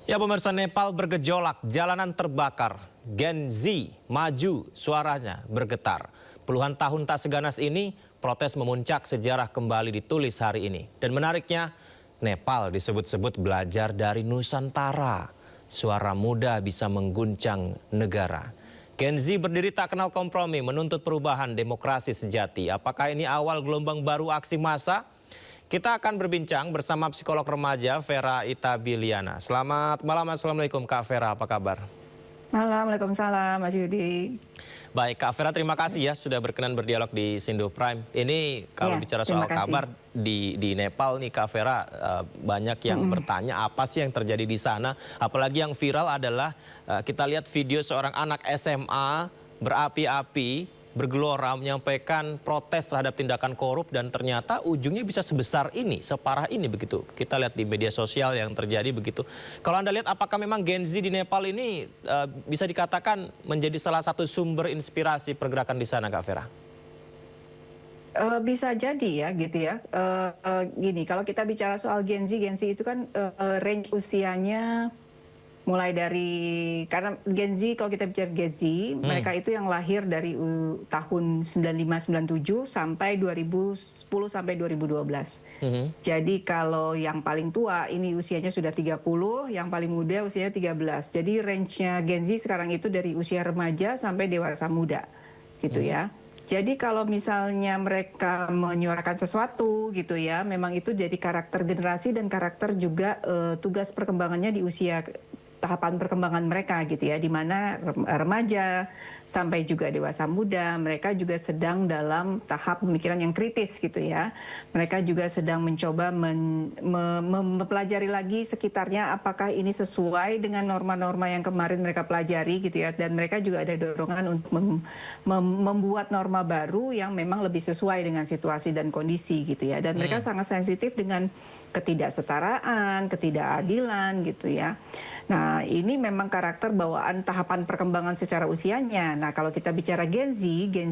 Ya pemirsa, Nepal bergejolak, jalanan terbakar, Gen Z maju, suaranya bergetar. Puluhan tahun tak seganas ini, protes memuncak, sejarah kembali ditulis hari ini. Dan menariknya, Nepal disebut-sebut belajar dari Nusantara. Suara muda bisa mengguncang negara. Gen Z berdiri tak kenal kompromi, menuntut perubahan demokrasi sejati. Apakah ini awal gelombang baru aksi massa? Kita akan berbincang bersama psikolog remaja Vera Itabiliana. Selamat malam, Assalamualaikum Kak Vera, apa kabar? Malam, Waalaikumsalam Mas Yudi. Baik Kak Vera, terima kasih ya sudah berkenan berdialog di Sindo Prime. Ini kalau bicara soal kabar di Nepal nih Kak Vera, banyak yang bertanya apa sih yang terjadi di sana. Apalagi yang viral adalah kita lihat video seorang anak SMA berapi-api, bergelora menyampaikan protes terhadap tindakan korup dan ternyata ujungnya bisa sebesar ini, separah ini begitu. Kita lihat di media sosial yang terjadi begitu. Kalau Anda lihat apakah memang Gen Z di Nepal ini bisa dikatakan menjadi salah satu sumber inspirasi pergerakan di sana Kak Vera? Bisa jadi ya gitu ya. Gini, kalau kita bicara soal Gen Z itu kan range usianya mulai dari, karena Gen Z, kalau kita bicara Gen Z, mereka itu yang lahir dari tahun 95-97 sampai 2010 sampai 2012. Jadi kalau yang paling tua ini usianya sudah 30, yang paling muda usianya 13. Jadi range-nya Gen Z sekarang itu dari usia remaja sampai dewasa muda gitu ya. Jadi kalau misalnya mereka menyuarakan sesuatu gitu ya, memang itu jadi karakter generasi dan karakter juga tugas perkembangannya di usia tahapan perkembangan mereka gitu ya, di mana remaja sampai juga dewasa muda, mereka juga sedang dalam tahap pemikiran yang kritis gitu ya. Mereka juga sedang mencoba mempelajari lagi sekitarnya apakah ini sesuai dengan norma-norma yang kemarin mereka pelajari gitu ya, dan mereka juga ada dorongan untuk membuat norma baru yang memang lebih sesuai dengan situasi dan kondisi gitu ya. Dan mereka sangat sensitif dengan ketidaksetaraan, ketidakadilan gitu ya. Nah, ini memang karakter bawaan tahapan perkembangan secara usianya. Nah, kalau kita bicara Gen Z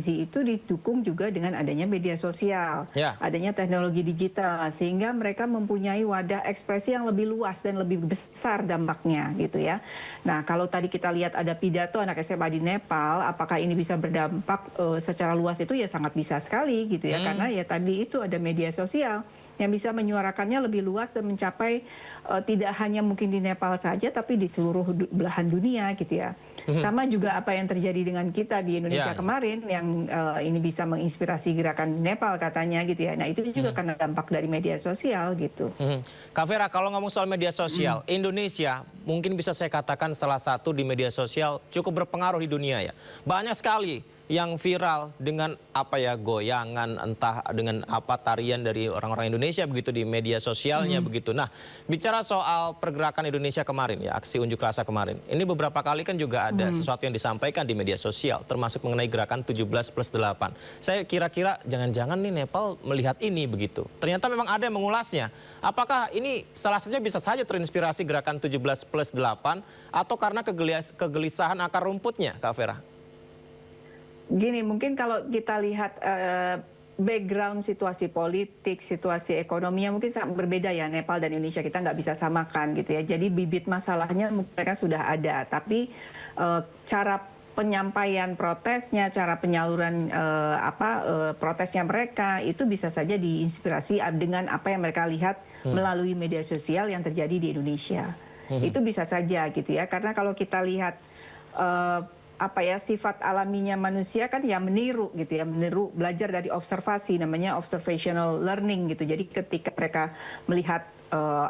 itu didukung juga dengan adanya media sosial, adanya teknologi digital, sehingga mereka mempunyai wadah ekspresi yang lebih luas dan lebih besar dampaknya gitu ya. Nah, kalau tadi kita lihat ada pidato anak SMA di Nepal, apakah ini bisa berdampak secara luas, itu ya sangat bisa sekali gitu ya, karena ya tadi itu ada media sosial yang bisa menyuarakannya lebih luas dan mencapai tidak hanya mungkin di Nepal saja, tapi di seluruh belahan dunia gitu ya. Sama juga apa yang terjadi dengan kita di Indonesia kemarin, yang ini bisa menginspirasi gerakan Nepal katanya gitu ya. Nah itu juga karena dampak dari media sosial gitu. Kak Vera, kalau ngomong soal media sosial, Indonesia mungkin bisa saya katakan salah satu di media sosial cukup berpengaruh di dunia ya. Banyak sekali yang viral dengan apa ya, goyangan, entah dengan apa tarian dari orang-orang Indonesia begitu di media sosialnya begitu. Nah, bicara soal pergerakan Indonesia kemarin ya, aksi unjuk rasa kemarin. Ini beberapa kali kan juga ada sesuatu yang disampaikan di media sosial, termasuk mengenai gerakan 17+8. Saya kira-kira jangan-jangan nih Nepal melihat ini begitu. Ternyata memang ada yang mengulasnya. Apakah ini salah satunya bisa saja terinspirasi gerakan 17+8 atau karena kegelisahan akar rumputnya, Kak Vera? Gini, mungkin kalau kita lihat background situasi politik, situasi ekonominya mungkin sangat berbeda ya, Nepal dan Indonesia, kita nggak bisa samakan gitu ya. Jadi bibit masalahnya mereka sudah ada, tapi cara penyampaian protesnya, cara penyaluran protesnya mereka itu bisa saja diinspirasi dengan apa yang mereka lihat melalui media sosial yang terjadi di Indonesia. Itu bisa saja gitu ya, karena kalau kita lihat sifat alaminya manusia kan ya meniru gitu ya, meniru, belajar dari observasi, namanya observational learning gitu. Jadi ketika mereka melihat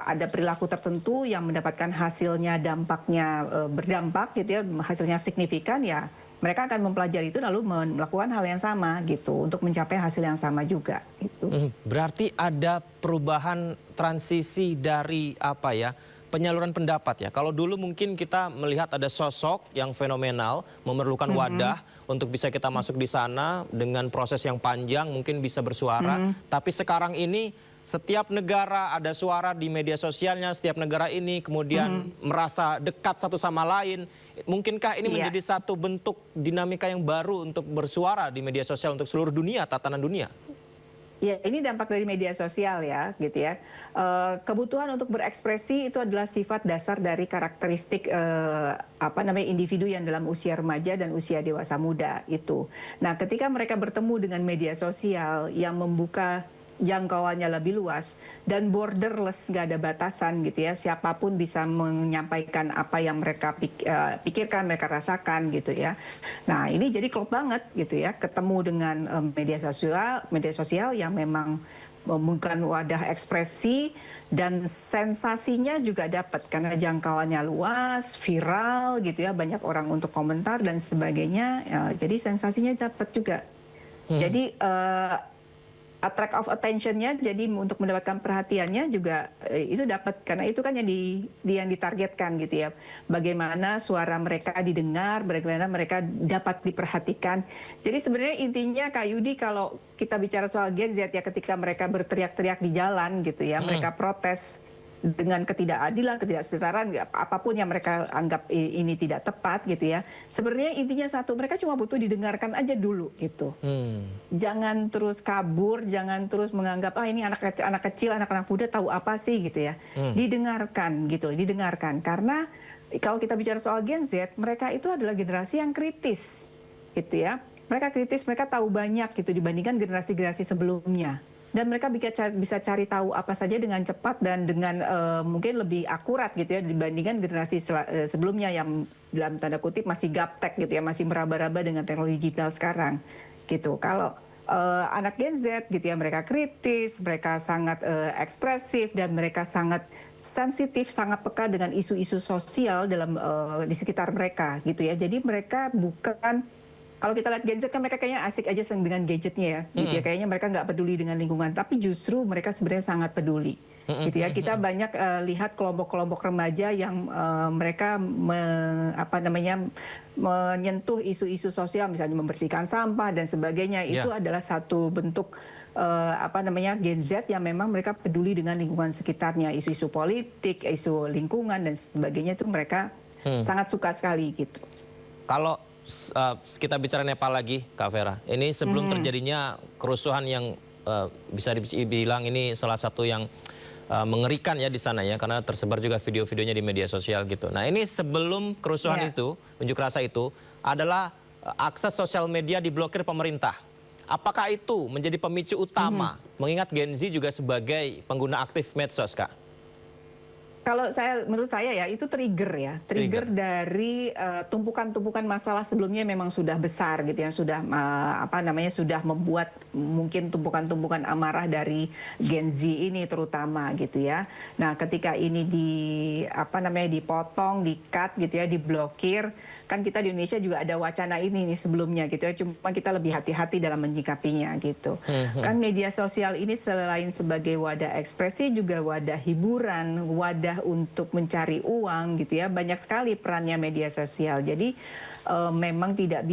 ada perilaku tertentu yang mendapatkan hasilnya, dampaknya berdampak gitu ya, hasilnya signifikan, ya mereka akan mempelajari itu lalu melakukan hal yang sama gitu untuk mencapai hasil yang sama juga gitu. Berarti ada perubahan transisi dari apa ya, penyaluran pendapat ya. Kalau dulu mungkin kita melihat ada sosok yang fenomenal, memerlukan wadah untuk bisa kita masuk di sana dengan proses yang panjang, mungkin bisa bersuara. Tapi sekarang ini setiap negara ada suara di media sosialnya, setiap negara ini kemudian merasa dekat satu sama lain. Mungkinkah ini menjadi satu bentuk dinamika yang baru untuk bersuara di media sosial untuk seluruh dunia, tatanan dunia? Ya, ini dampak dari media sosial ya, gitu ya. Kebutuhan untuk berekspresi itu adalah sifat dasar dari karakteristik apa namanya individu yang dalam usia remaja dan usia dewasa muda itu. Nah, ketika mereka bertemu dengan media sosial yang membuka jangkauannya lebih luas dan borderless, nggak ada batasan gitu ya, siapapun bisa menyampaikan apa yang mereka pikirkan, mereka rasakan gitu ya. Nah, ini jadi klop banget gitu ya, ketemu dengan media sosial yang memang bukan wadah ekspresi dan sensasinya juga dapat karena jangkauannya luas, viral gitu ya, banyak orang untuk komentar dan sebagainya. Jadi sensasinya dapat juga. Jadi attract of attention-nya, jadi untuk mendapatkan perhatiannya juga itu dapat, karena itu kan yang ditargetkan gitu ya. Bagaimana suara mereka didengar, bagaimana mereka dapat diperhatikan. Jadi sebenarnya intinya Kak Yudi, kalau kita bicara soal Gen Z ya, ketika mereka berteriak-teriak di jalan gitu ya, mereka protes dengan ketidakadilan, ketidaksetaraan, apapun yang mereka anggap ini tidak tepat gitu ya. Sebenarnya intinya satu, mereka cuma butuh didengarkan aja dulu gitu. Jangan terus kabur, jangan terus menganggap ini anak kecil, anak-anak muda tahu apa sih gitu ya. Didengarkan gitu, didengarkan. Karena kalau kita bicara soal Gen Z, mereka itu adalah generasi yang kritis gitu ya. Mereka kritis, mereka tahu banyak gitu dibandingkan generasi-generasi sebelumnya. Dan mereka bisa cari tahu apa saja dengan cepat dan dengan mungkin lebih akurat gitu ya dibandingkan generasi sebelumnya yang dalam tanda kutip masih gaptek gitu ya, masih meraba-raba dengan teknologi digital sekarang gitu. Kalau anak Gen Z gitu ya, mereka kritis, mereka sangat ekspresif dan mereka sangat sensitif, sangat peka dengan isu-isu sosial dalam di sekitar mereka gitu ya. Jadi mereka bukan, kalau kita lihat Gen Z kan mereka kayaknya asik aja dengan gadgetnya ya, gitu ya. Kayaknya mereka nggak peduli dengan lingkungan, tapi justru mereka sebenarnya sangat peduli, gitu ya. Kita banyak lihat kelompok-kelompok remaja yang mereka menyentuh isu-isu sosial, misalnya membersihkan sampah dan sebagainya. Itu adalah satu bentuk Gen Z yang memang mereka peduli dengan lingkungan sekitarnya, isu-isu politik, isu lingkungan dan sebagainya itu mereka sangat suka sekali gitu. Kalau kita bicara Nepal lagi, Kak Vera. Ini sebelum terjadinya kerusuhan yang bisa dibilang ini salah satu yang mengerikan ya di sana ya, karena tersebar juga video-videonya di media sosial gitu. Nah, ini sebelum kerusuhan itu, unjuk rasa itu adalah akses sosial media diblokir pemerintah. Apakah itu menjadi pemicu utama mengingat Gen Z juga sebagai pengguna aktif medsos, Kak? Kalau menurut saya ya itu trigger dari tumpukan-tumpukan masalah sebelumnya memang sudah besar gitu ya, sudah sudah membuat mungkin tumpukan-tumpukan amarah dari Gen Z ini terutama gitu ya. Nah, ketika ini dipotong, di-cut gitu ya, diblokir, kan kita di Indonesia juga ada wacana ini nih sebelumnya gitu ya, cuma kita lebih hati-hati dalam menyikapinya gitu. Kan media sosial ini selain sebagai wadah ekspresi juga wadah hiburan, wadah untuk mencari uang gitu ya, banyak sekali perannya media sosial. Jadi memang tidak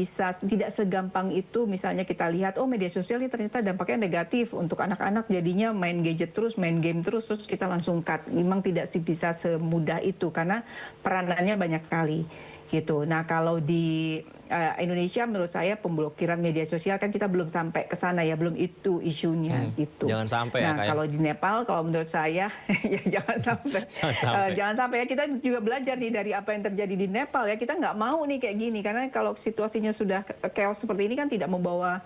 segampang itu misalnya kita lihat media sosial ini ternyata dampaknya negatif untuk anak-anak, jadinya main gadget terus, main game terus kita langsung cut. Memang tidak bisa semudah itu karena peranannya banyak sekali gitu. Nah, kalau di Indonesia menurut saya pemblokiran media sosial kan kita belum sampai ke sana ya, belum itu isunya gitu. Jangan sampai ya, Nah, kalau di Nepal kalau menurut saya ya jangan sampai. Jangan sampai ya, kita juga belajar nih dari apa yang terjadi di Nepal ya. Kita nggak mau nih kayak gini karena kalau situasinya sudah chaos seperti ini kan tidak membawa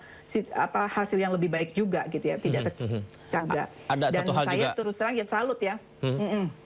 hasil yang lebih baik juga gitu ya, tidak terjaga. Ada Dan satu hal saya juga terus terang ya salut ya.